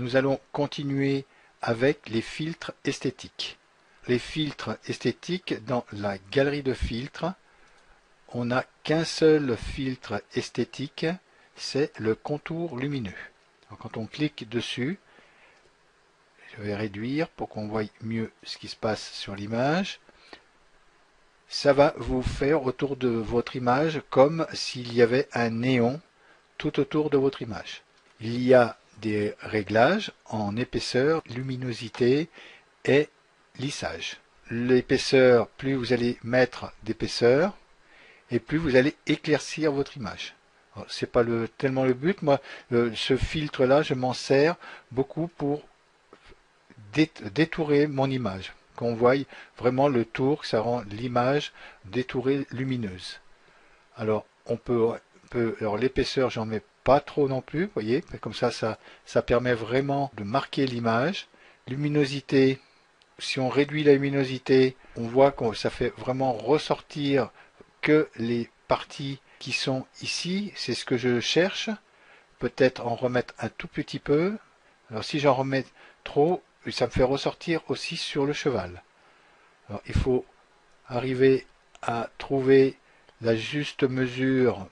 nous allons continuer avec les filtres esthétiques. Les filtres esthétiques, dans la galerie de filtres, on n'a qu'un seul filtre esthétique, c'est le contour lumineux. Donc, quand on clique dessus, je vais réduire pour qu'on voie mieux ce qui se passe sur l'image. Ça va vous faire autour de votre image comme s'il y avait un néon tout autour de votre image. Il y a des réglages en épaisseur, luminosité et lissage. L'épaisseur, plus vous allez mettre d'épaisseur et plus vous allez éclaircir votre image. C'est pas tellement le but. Moi, ce filtre-là, je m'en sers beaucoup pour détourer mon image. Qu'on voie vraiment le tour, que ça rend l'image détourée lumineuse. Alors, alors l'épaisseur, j'en mets pas trop non plus, vous voyez, comme ça permet vraiment de marquer l'image. Luminosité, si on réduit la luminosité, on voit que ça fait vraiment ressortir que les parties qui sont ici, c'est ce que je cherche. Peut-être en remettre un tout petit peu. Alors si j'en remets trop, ça me fait ressortir aussi sur le cheval. Alors il faut arriver à trouver la juste mesure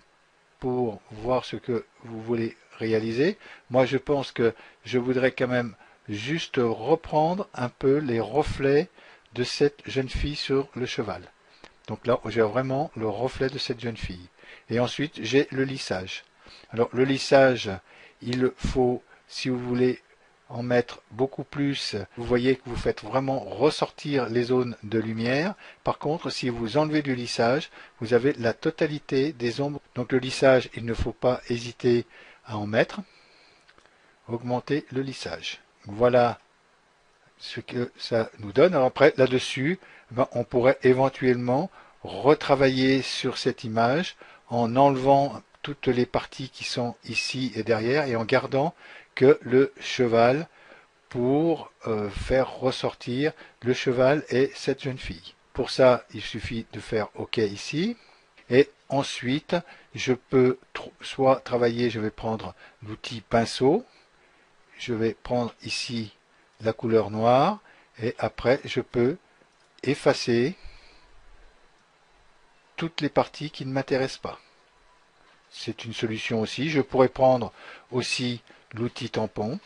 pour voir ce que vous voulez réaliser. Moi je pense que je voudrais quand même juste reprendre un peu les reflets de cette jeune fille sur le cheval. Donc là j'ai vraiment le reflet de cette jeune fille. Et ensuite j'ai le lissage. Alors le lissage, il faut, si vous voulez en mettre beaucoup plus, vous voyez que vous faites vraiment ressortir les zones de lumière. Par contre, si vous enlevez du lissage, vous avez la totalité des ombres. Donc le lissage, il ne faut pas hésiter à en mettre. Augmenter le lissage. Voilà ce que ça nous donne. Alors après, là-dessus, on pourrait éventuellement retravailler sur cette image en enlevant toutes les parties qui sont ici et derrière et en gardant que le cheval pour faire ressortir le cheval et cette jeune fille. Pour ça, il suffit de faire OK ici. Et ensuite, je peux soit travailler, je vais prendre l'outil pinceau. Je vais prendre ici la couleur noire et après, je peux effacer toutes les parties qui ne m'intéressent pas. C'est une solution aussi. Je pourrais prendre aussi l'outil tampon.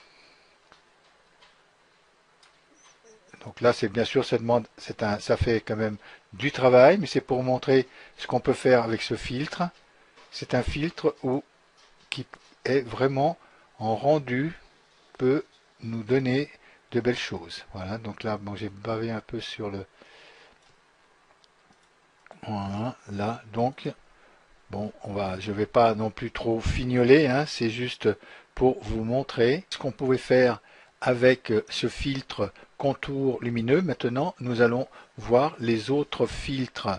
Donc là, c'est bien sûr, ça fait quand même du travail, mais c'est pour montrer ce qu'on peut faire avec ce filtre. C'est un filtre qui est vraiment en rendu, peut nous donner de belles choses. Voilà, donc là, bon, j'ai bavé un peu sur le... Voilà, là, donc, bon, je vais pas non plus trop fignoler, hein, c'est juste pour vous montrer ce qu'on pouvait faire avec ce filtre contour lumineux. Maintenant, nous allons voir les autres filtres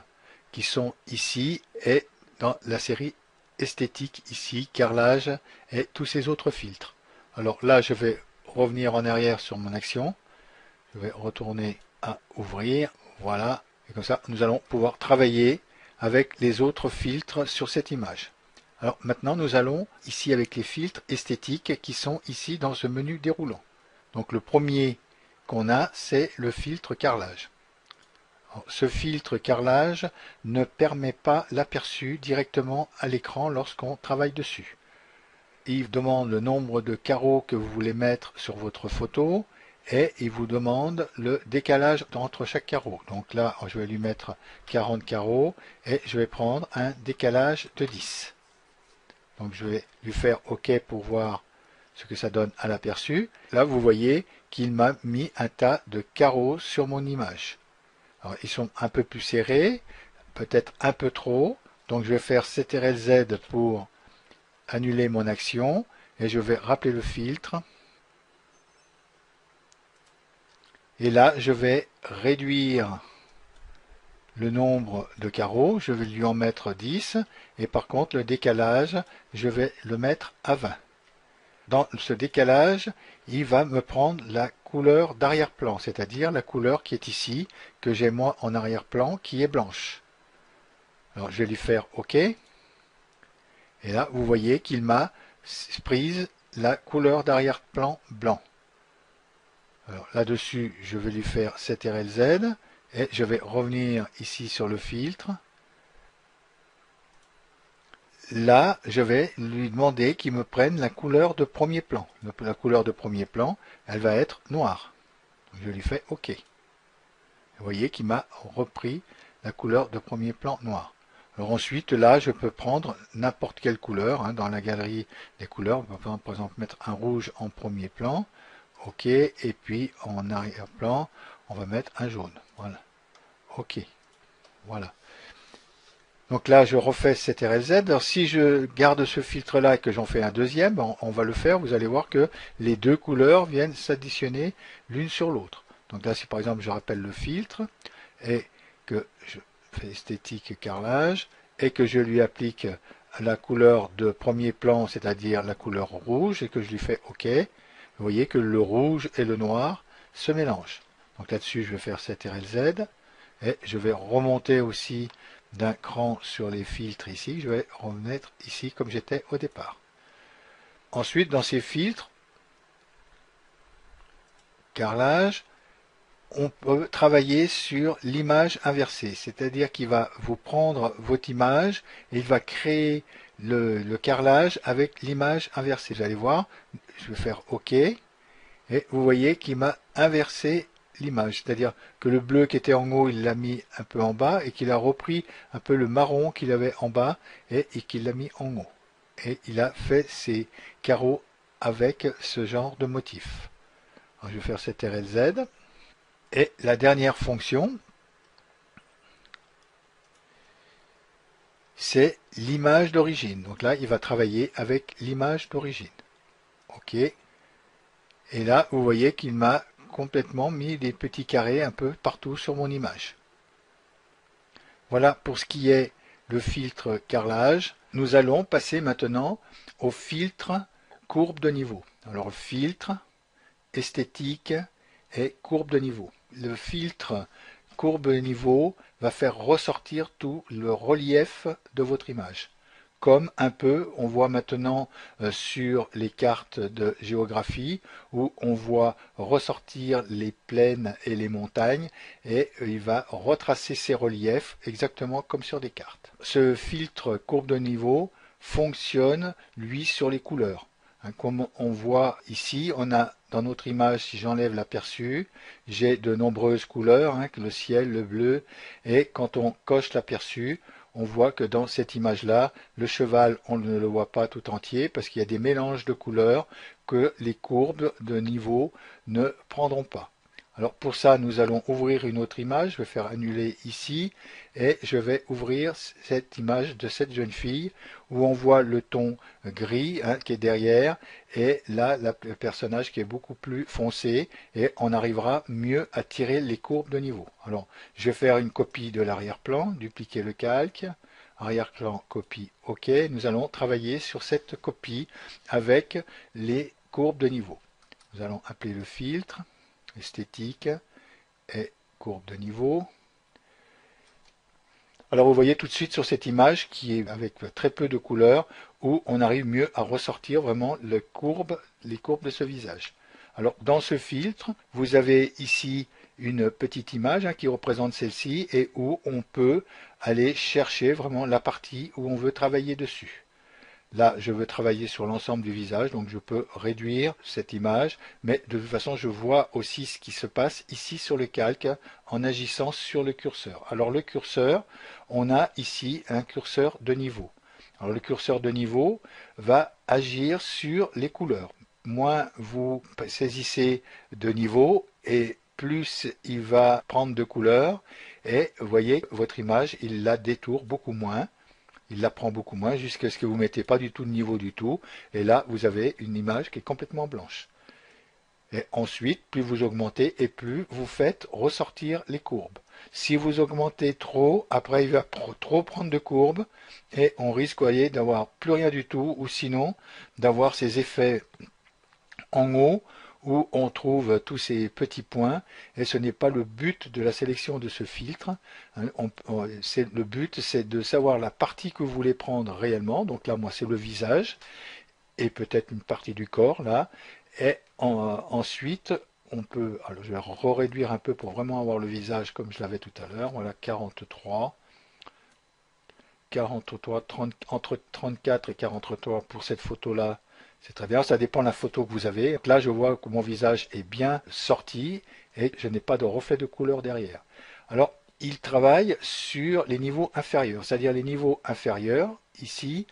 qui sont ici et dans la série esthétique ici, carrelage et tous ces autres filtres. Alors là, je vais revenir en arrière sur mon action. Je vais retourner à ouvrir. Voilà. Et comme ça, nous allons pouvoir travailler avec les autres filtres sur cette image. Alors maintenant, nous allons ici avec les filtres esthétiques qui sont ici dans ce menu déroulant. Donc le premier qu'on a, c'est le filtre carrelage. Alors, ce filtre carrelage ne permet pas l'aperçu directement à l'écran lorsqu'on travaille dessus. Il demande le nombre de carreaux que vous voulez mettre sur votre photo et il vous demande le décalage entre chaque carreau. Donc là, je vais lui mettre 40 carreaux et je vais prendre un décalage de 10. Donc je vais lui faire OK pour voir ce que ça donne à l'aperçu. Là, vous voyez qu'il m'a mis un tas de carreaux sur mon image. Alors, ils sont un peu plus serrés, peut-être un peu trop. Donc je vais faire CTRL-Z pour annuler mon action et je vais rappeler le filtre. Et là, je vais réduire le nombre de carreaux. Je vais lui en mettre 10. Et par contre, le décalage, je vais le mettre à 20. Dans ce décalage, il va me prendre la couleur d'arrière-plan, c'est-à-dire la couleur qui est ici, que j'ai moi en arrière-plan, qui est blanche. Alors, je vais lui faire OK. Et là, vous voyez qu'il m'a prise la couleur d'arrière-plan blanc. Alors là-dessus, je vais lui faire CTRL-Z et je vais revenir ici sur le filtre. Là, je vais lui demander qu'il me prenne la couleur de premier plan. La couleur de premier plan, elle va être noire. Je lui fais OK. Vous voyez qu'il m'a repris la couleur de premier plan noir. Alors ensuite, là, je peux prendre n'importe quelle couleur. Hein, dans la galerie des couleurs, on peut par exemple mettre un rouge en premier plan. OK. Et puis en arrière-plan, on va mettre un jaune. Voilà. OK. Voilà. Donc là, je refais CTRL-Z. Alors si je garde ce filtre-là et que j'en fais un deuxième, on va le faire. Vous allez voir que les deux couleurs viennent s'additionner l'une sur l'autre. Donc là, si par exemple je rappelle le filtre et que je fais esthétique carrelage et que je lui applique la couleur de premier plan, c'est-à-dire la couleur rouge, et que je lui fais OK, vous voyez que le rouge et le noir se mélangent. Donc là-dessus, je vais faire CTRL-Z et je vais remonter aussi d'un cran sur les filtres ici. Je vais remettre ici comme j'étais au départ. Ensuite, dans ces filtres, carrelage, on peut travailler sur l'image inversée, c'est-à-dire qu'il va vous prendre votre image et il va créer le carrelage avec l'image inversée. Vous allez voir, je vais faire OK et vous voyez qu'il m'a inversé l'image, c'est-à-dire que le bleu qui était en haut, il l'a mis un peu en bas et qu'il a repris un peu le marron qu'il avait en bas et qu'il l'a mis en haut. Et il a fait ses carreaux avec ce genre de motif. Alors, je vais faire CTRL-Z. Et la dernière fonction, c'est l'image d'origine. Donc là, il va travailler avec l'image d'origine. OK. Et là, vous voyez qu'il m'a complètement mis des petits carrés un peu partout sur mon image. Voilà pour ce qui est le filtre carrelage. Nous allons passer maintenant au filtre courbe de niveau. Alors filtre, esthétique et courbe de niveau. Le filtre courbe de niveau va faire ressortir tout le relief de votre image. Comme un peu, on voit maintenant sur les cartes de géographie où on voit ressortir les plaines et les montagnes et il va retracer ces reliefs exactement comme sur des cartes. Ce filtre courbe de niveau fonctionne, lui, sur les couleurs. Comme on voit ici, on a dans notre image, si j'enlève l'aperçu, j'ai de nombreuses couleurs, le ciel, le bleu, et quand on coche l'aperçu, on voit que dans cette image-là, le cheval, on ne le voit pas tout entier parce qu'il y a des mélanges de couleurs que les courbes de niveau ne prendront pas. Alors pour ça, nous allons ouvrir une autre image. Je vais faire annuler ici et je vais ouvrir cette image de cette jeune fille où on voit le ton gris qui est derrière et là le personnage qui est beaucoup plus foncé et on arrivera mieux à tirer les courbes de niveau. Alors je vais faire une copie de l'arrière-plan, dupliquer le calque, arrière-plan, copie, OK. Nous allons travailler sur cette copie avec les courbes de niveau. Nous allons appeler le filtre esthétique et courbe de niveau. Alors vous voyez tout de suite sur cette image qui est avec très peu de couleurs où on arrive mieux à ressortir vraiment les courbes de ce visage. Alors dans ce filtre, vous avez ici une petite image qui représente celle-ci et où on peut aller chercher vraiment la partie où on veut travailler dessus. Là, je veux travailler sur l'ensemble du visage, donc je peux réduire cette image, mais de toute façon, je vois aussi ce qui se passe ici sur le calque en agissant sur le curseur. Alors le curseur, on a ici un curseur de niveau. Alors le curseur de niveau va agir sur les couleurs. Moins vous saisissez de niveau et plus il va prendre de couleurs et vous voyez votre image, il la détourne beaucoup moins. Il la prend beaucoup moins jusqu'à ce que vous ne mettez pas du tout de niveau du tout. Et là, vous avez une image qui est complètement blanche. Et ensuite, plus vous augmentez et plus vous faites ressortir les courbes. Si vous augmentez trop, après il va trop prendre de courbes et on risque d'avoir plus rien du tout ou sinon d'avoir ces effets en haut où on trouve tous ces petits points et ce n'est pas le but de la sélection de ce filtre. Le but c'est de savoir la partie que vous voulez prendre réellement. Donc là moi c'est le visage et peut-être une partie du corps là. Et ensuite on peut, alors je vais réduire un peu pour vraiment avoir le visage comme je l'avais tout à l'heure. Voilà, 43, 30, entre 34 et 43 pour cette photo-là. C'est très bien, ça dépend de la photo que vous avez. Donc là, je vois que mon visage est bien sorti et je n'ai pas de reflet de couleur derrière. Alors, il travaille sur les niveaux inférieurs, c'est-à-dire les niveaux inférieurs, ici,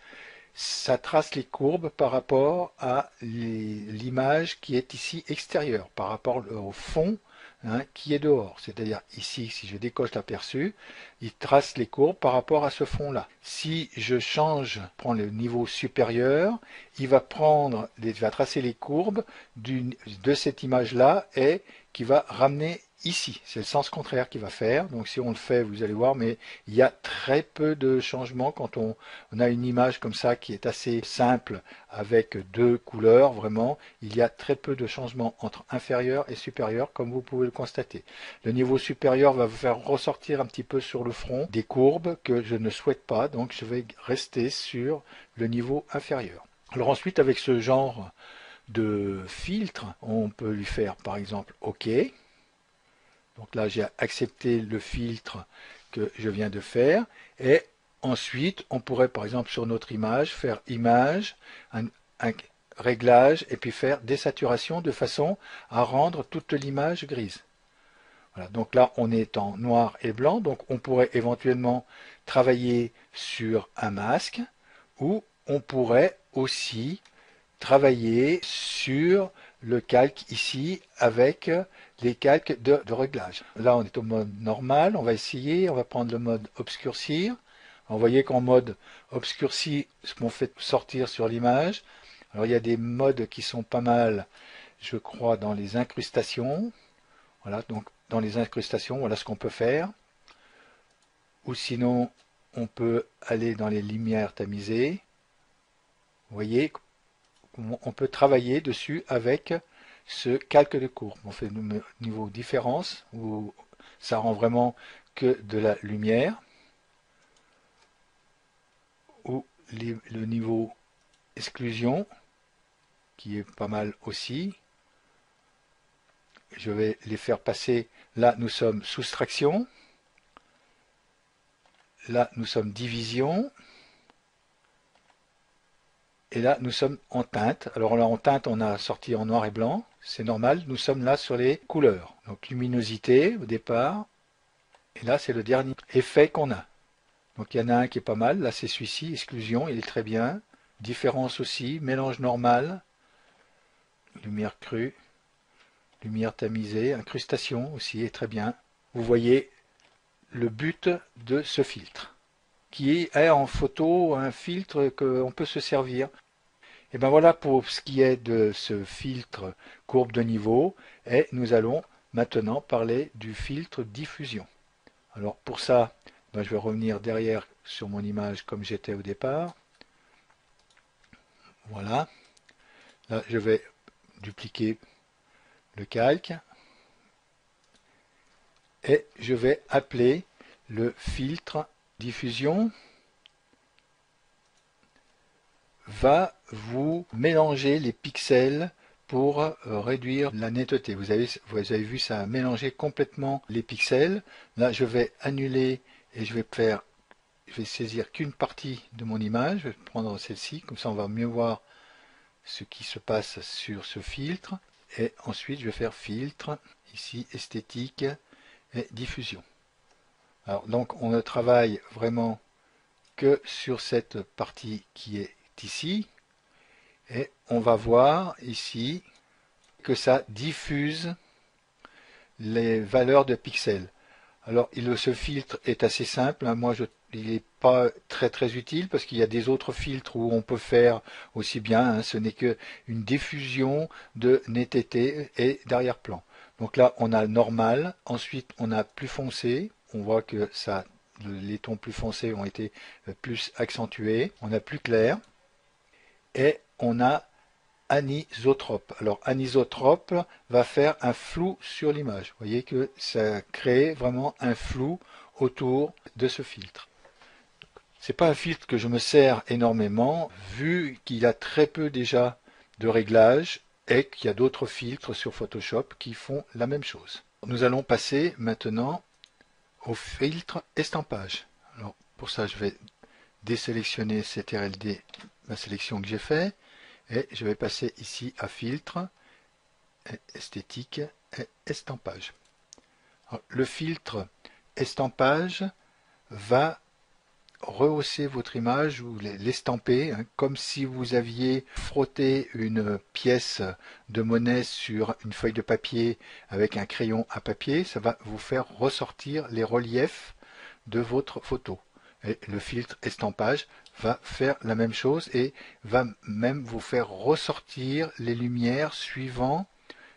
ça trace les courbes par rapport à l'image qui est ici extérieure, par rapport au fond, hein, qui est dehors. C'est-à-dire ici, si je décoche l'aperçu, il trace les courbes par rapport à ce fond-là. Si je change, prends le niveau supérieur, il va tracer les courbes de cette image-là et qui va ramener ici. C'est le sens contraire qu'il va faire. Donc si on le fait, vous allez voir, mais il y a très peu de changements quand on a une image comme ça qui est assez simple avec deux couleurs, vraiment. Il y a très peu de changements entre inférieur et supérieur, comme vous pouvez le constater. Le niveau supérieur va vous faire ressortir un petit peu sur le front des courbes que je ne souhaite pas, donc je vais rester sur le niveau inférieur. Alors ensuite, avec ce genre de filtre, on peut lui faire par exemple OK. Donc là, j'ai accepté le filtre que je viens de faire. Et ensuite, on pourrait, par exemple, sur notre image, faire image, un réglage, et puis faire désaturation de façon à rendre toute l'image grise. Voilà, donc là, on est en noir et blanc. Donc on pourrait éventuellement travailler sur un masque, ou on pourrait aussi travailler sur le calque ici avec les calques de réglage. Là, on est au mode normal. On va essayer. On va prendre le mode obscurcir. Vous voyez qu'en mode obscurci, ce qu'on fait sortir sur l'image. Alors, il y a des modes qui sont pas mal, je crois, dans les incrustations. Voilà, donc dans les incrustations, voilà ce qu'on peut faire. Ou sinon, on peut aller dans les lumières tamisées. Vous voyez, on peut travailler dessus avec ce calque de courbe. On fait le niveau différence, où ça rend vraiment que de la lumière, ou le niveau exclusion, qui est pas mal aussi. Je vais les faire passer. Là, nous sommes soustraction. Là, nous sommes division. Et là, nous sommes en teinte. Alors là, en teinte, on a sorti en noir et blanc. C'est normal. Nous sommes là sur les couleurs. Donc, luminosité au départ. Et là, c'est le dernier effet qu'on a. Donc, il y en a un qui est pas mal. Là, c'est celui-ci, exclusion. Il est très bien. Différence aussi. Mélange normal. Lumière crue. Lumière tamisée. Incrustation aussi est très bien. Vous voyez le but de ce filtre, qui est en photo un filtre qu'on peut se servir. Et bien voilà pour ce qui est de ce filtre courbe de niveau, et nous allons maintenant parler du filtre diffusion. Alors pour ça, ben je vais revenir derrière sur mon image comme j'étais au départ. Voilà. Là, je vais dupliquer le calque et je vais appeler le filtre diffusion va vous mélanger les pixels pour réduire la netteté. Vous avez vu, ça a mélangé complètement les pixels. Là, je vais annuler et je vais saisir qu'une partie de mon image. Je vais prendre celle-ci, comme ça on va mieux voir ce qui se passe sur ce filtre. Et ensuite, je vais faire filtre, ici esthétique et diffusion. Alors, donc, on ne travaille vraiment que sur cette partie qui est ici, et on va voir ici que ça diffuse les valeurs de pixels. Alors ce filtre est assez simple, hein. Il n'est pas très utile parce qu'il y a des autres filtres où on peut faire aussi bien, hein. Ce n'est que une diffusion de netteté et d'arrière-plan. Donc là on a normal, ensuite on a plus foncé, on voit que les tons plus foncés ont été plus accentués, on a plus clair, et on a anisotrope. Alors anisotrope va faire un flou sur l'image. Vous voyez que ça crée vraiment un flou autour de ce filtre. C'est pas un filtre que je me sers énormément, vu qu'il a très peu déjà de réglages et qu'il y a d'autres filtres sur Photoshop qui font la même chose. Nous allons passer maintenant au filtre estampage. Alors pour ça, je vais désélectionner CTRL-D, la sélection que j'ai fait, et je vais passer ici à filtre, esthétique et estampage. Alors, le filtre estampage va rehausser votre image ou l'estamper, hein, comme si vous aviez frotté une pièce de monnaie sur une feuille de papier avec un crayon à papier. Ça va vous faire ressortir les reliefs de votre photo. Et le filtre estampage va faire la même chose et va même vous faire ressortir les lumières suivant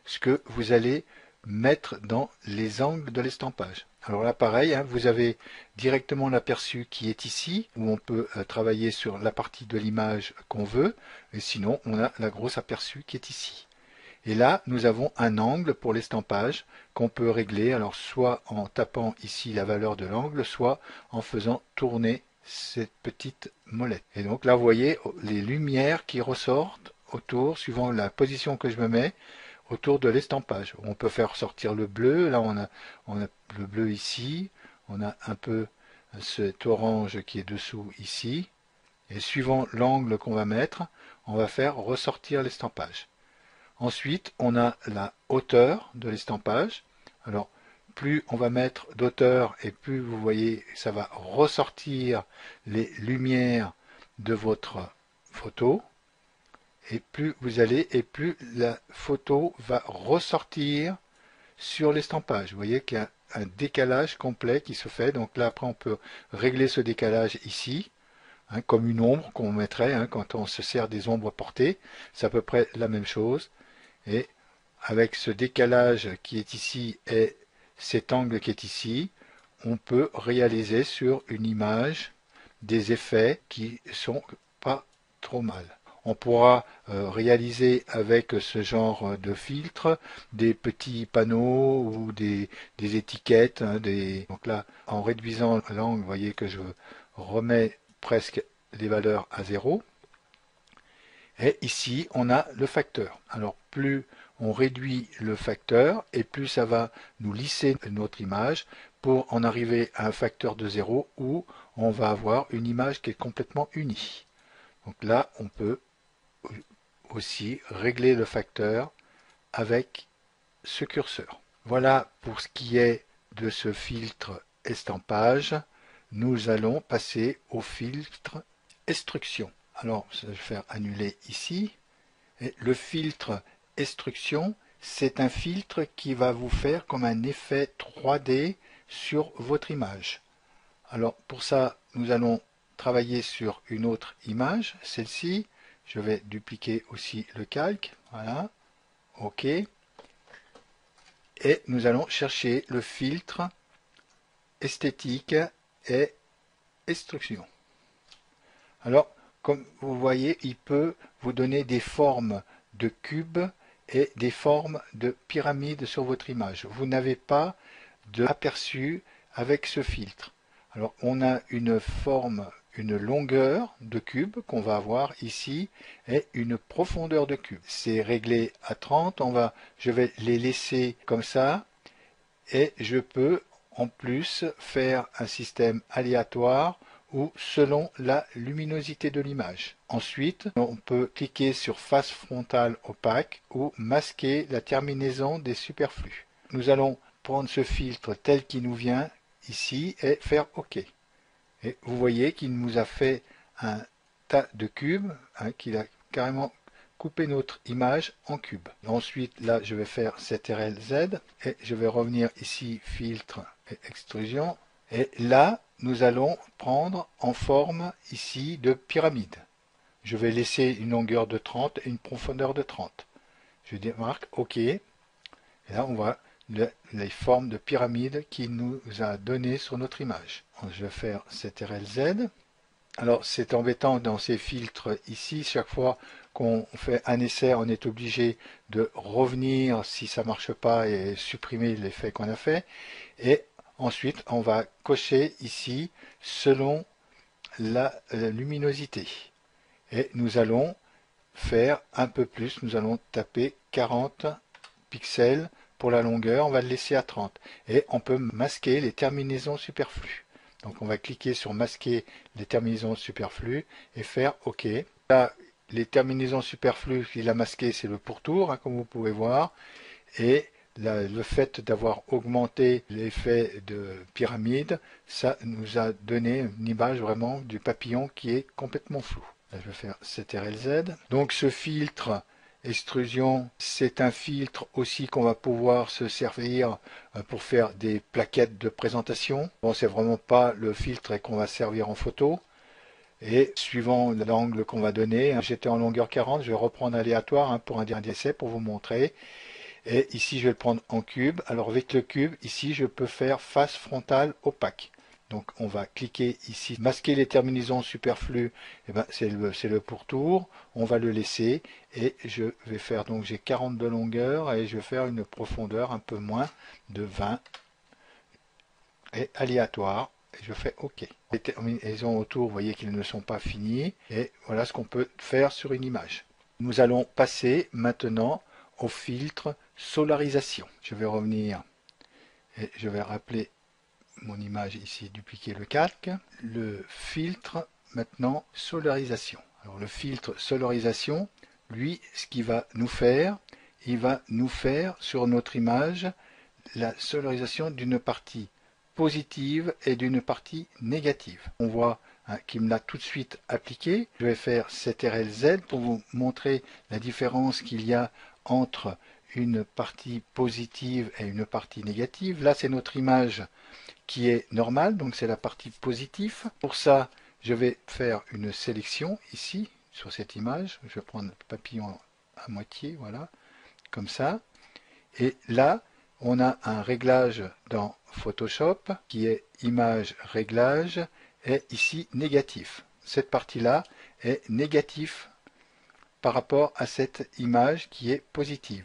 ce que vous allez mettre dans les angles de l'estampage. Alors là pareil, hein, vous avez directement l'aperçu qui est ici, où on peut travailler sur la partie de l'image qu'on veut, et sinon on a la grosse aperçu qui est ici. Et là, nous avons un angle pour l'estampage qu'on peut régler, alors soit en tapant ici la valeur de l'angle, soit en faisant tourner cette petite molette. Et donc là, vous voyez les lumières qui ressortent autour, suivant la position que je me mets, autour de l'estampage. On peut faire sortir le bleu, là on a le bleu ici, on a un peu cet orange qui est dessous ici, et suivant l'angle qu'on va mettre, on va faire ressortir l'estampage. Ensuite, on a la hauteur de l'estampage. Alors, plus on va mettre d'auteur et plus vous voyez, ça va ressortir les lumières de votre photo. Et plus vous allez, et plus la photo va ressortir sur l'estampage. Vous voyez qu'il y a un décalage complet qui se fait. Donc là, après, on peut régler ce décalage ici, hein, comme une ombre qu'on mettrait hein, quand on se sert des ombres portées. C'est à peu près la même chose. Et avec ce décalage qui est ici et cet angle qui est ici, on peut réaliser sur une image des effets qui sont pas trop mal. On pourra réaliser avec ce genre de filtre des petits panneaux ou des étiquettes. Hein, Donc là, en réduisant l'angle, vous voyez que je remets presque les valeurs à 0. Et ici, on a le facteur. Alors, plus on réduit le facteur, et plus ça va nous lisser notre image pour en arriver à un facteur de 0 où on va avoir une image qui est complètement unie. Donc là, on peut aussi régler le facteur avec ce curseur. Voilà pour ce qui est de ce filtre estampage. Nous allons passer au filtre extrusion. Alors, je vais faire annuler ici. Et le filtre extrusion, c'est un filtre qui va vous faire comme un effet 3D sur votre image. Alors, pour ça, nous allons travailler sur une autre image, celle-ci. Je vais dupliquer aussi le calque. Voilà. OK. Et nous allons chercher le filtre esthétique et extrusion. Alors, comme vous voyez, il peut vous donner des formes de cubes et des formes de pyramides sur votre image. Vous n'avez pas d'aperçu avec ce filtre. Alors, on a une forme, une longueur de cube qu'on va avoir ici et une profondeur de cube. C'est réglé à 30. Je vais les laisser comme ça et je peux en plus faire un système aléatoire ou selon la luminosité de l'image. Ensuite, on peut cliquer sur face frontale opaque ou masquer la terminaison des superflus. Nous allons prendre ce filtre tel qu'il nous vient ici et faire OK. Et vous voyez qu'il nous a fait un tas de cubes, hein, qu'il a carrément coupé notre image en cubes. Ensuite, là, je vais faire CTRL-Z et je vais revenir ici, filtre et extrusion. Et là, nous allons prendre en forme ici de pyramide. Je vais laisser une longueur de 30 et une profondeur de 30. Je marque OK. Et là, on voit les formes de pyramide qu'il nous a données sur notre image. Je vais faire CTRL-Z. Alors, c'est embêtant dans ces filtres ici. Chaque fois qu'on fait un essai, on est obligé de revenir si ça ne marche pas et supprimer l'effet qu'on a fait. Et ensuite, on va cocher ici selon la luminosité. Et nous allons faire un peu plus. Nous allons taper 40 pixels pour la longueur. On va le laisser à 30. Et on peut masquer les terminaisons superflues. Donc on va cliquer sur masquer les terminaisons superflues et faire OK. Là, les terminaisons superflues qu'il a masquées, c'est le pourtour, comme vous pouvez voir. Et le fait d'avoir augmenté l'effet de pyramide, ça nous a donné une image vraiment du papillon qui est complètement flou. Là, je vais faire CTRL-Z. Donc ce filtre extrusion, c'est un filtre aussi qu'on va pouvoir se servir pour faire des plaquettes de présentation. Bon, c'est vraiment pas le filtre qu'on va servir en photo. Et suivant l'angle qu'on va donner, j'étais en longueur 40, je vais reprendre aléatoire pour un dernier essai pour vous montrer. Et ici, je vais le prendre en cube. Alors avec le cube, ici, je peux faire face frontale opaque. Donc on va cliquer ici, masquer les terminaisons superflues, eh ben, c'est le pourtour, on va le laisser et je vais faire, donc j'ai 40 de longueur et je vais faire une profondeur un peu moins de 20 et aléatoire et je fais OK. Les terminaisons autour, vous voyez qu'ils ne sont pas finis et voilà ce qu'on peut faire sur une image. Nous allons passer maintenant au filtre solarisation. Je vais revenir et je vais rappeler mon image ici, dupliquer le calque. Le filtre maintenant solarisation. Alors le filtre solarisation, lui, ce qu'il va nous faire, il va nous faire sur notre image la solarisation d'une partie positive et d'une partie négative. On voit qu'il me l'a tout de suite appliqué. Je vais faire CTRL-Z pour vous montrer la différence qu'il y a entre une partie positive et une partie négative. Là, c'est notre image qui est normale, donc c'est la partie positive. Pour ça, je vais faire une sélection ici, sur cette image. Je vais prendre le papillon à moitié, voilà, comme ça. Et là, on a un réglage dans Photoshop qui est image réglage et ici négatif. Cette partie-là est négative par rapport à cette image qui est positive.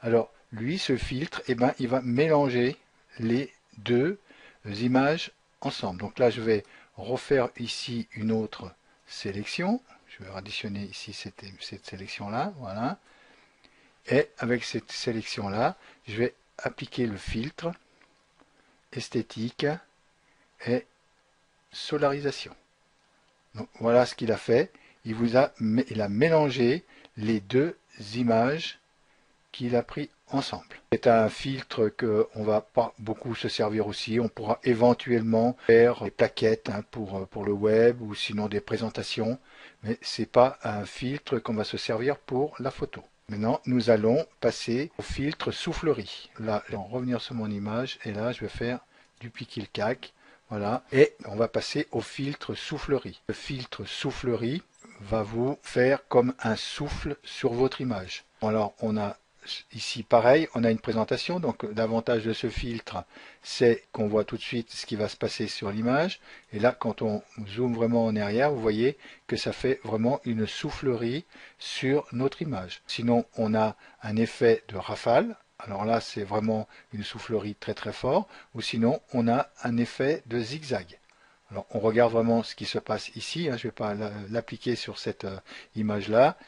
Alors lui, ce filtre, eh ben, il va mélanger les deux images ensemble. Donc là, je vais refaire ici une autre sélection. Je vais additionner ici cette sélection-là, voilà. Et avec cette sélection-là, je vais appliquer le filtre esthétique et solarisation. Donc voilà ce qu'il a fait. Il a mélangé les deux images qu'il a pris ensemble. C'est un filtre qu'on va pas beaucoup se servir aussi. On pourra éventuellement faire des plaquettes pour le web ou sinon des présentations, mais c'est pas un filtre qu'on va se servir pour la photo. Maintenant, nous allons passer au filtre soufflerie. Là, je vais revenir sur mon image et là, je vais faire dupliquer le calque. Voilà. Et on va passer au filtre soufflerie. Le filtre soufflerie va vous faire comme un souffle sur votre image. Alors, on a ici, pareil, on a une présentation. Donc, l'avantage de ce filtre, c'est qu'on voit tout de suite ce qui va se passer sur l'image. Et là, quand on zoome vraiment en arrière, vous voyez que ça fait vraiment une soufflerie sur notre image. Sinon, on a un effet de rafale. Alors là, c'est vraiment une soufflerie très très fort. Ou sinon, on a un effet de zigzag. Alors, on regarde vraiment ce qui se passe ici. Je ne vais pas l'appliquer sur cette image-là.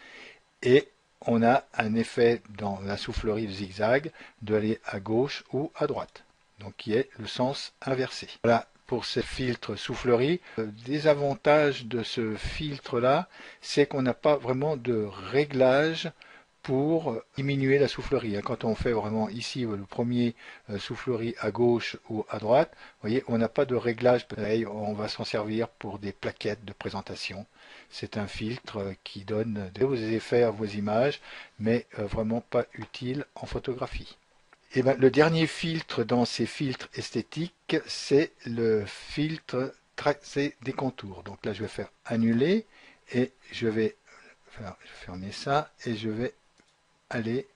Et on a un effet dans la soufflerie de zigzag d'aller à gauche ou à droite, donc qui est le sens inversé. Voilà pour ce filtre soufflerie. Le désavantage de ce filtre là, c'est qu'on n'a pas vraiment de réglage pour diminuer la soufflerie. Quand on fait vraiment ici le premier soufflerie à gauche ou à droite, vous voyez, on n'a pas de réglage. On va s'en servir pour des plaquettes de présentation. C'est un filtre qui donne des effets à vos images, mais vraiment pas utile en photographie. Et ben, le dernier filtre dans ces filtres esthétiques, c'est le filtre tracer des contours. Donc là, je vais faire annuler et je vais fermer ça et je vais aller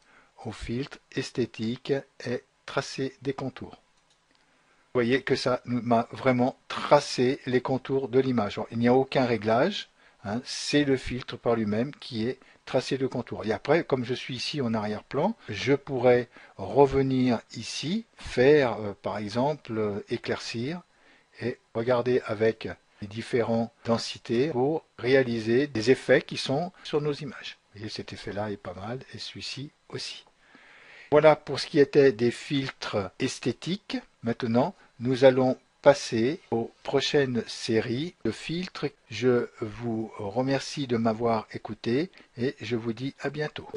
au filtre esthétique et tracer des contours. Vous voyez que ça m'a vraiment tracé les contours de l'image. Il n'y a aucun réglage, c'est le filtre par lui-même qui est tracé de contours. Et après, comme je suis ici en arrière-plan, je pourrais revenir ici, faire par exemple éclaircir et regarder avec les différentes densités pour réaliser des effets qui sont sur nos images. Vous voyez, cet effet-là est pas mal, et celui-ci aussi. Voilà pour ce qui était des filtres esthétiques. Maintenant, nous allons passer aux prochaines séries de filtres. Je vous remercie de m'avoir écouté et je vous dis à bientôt.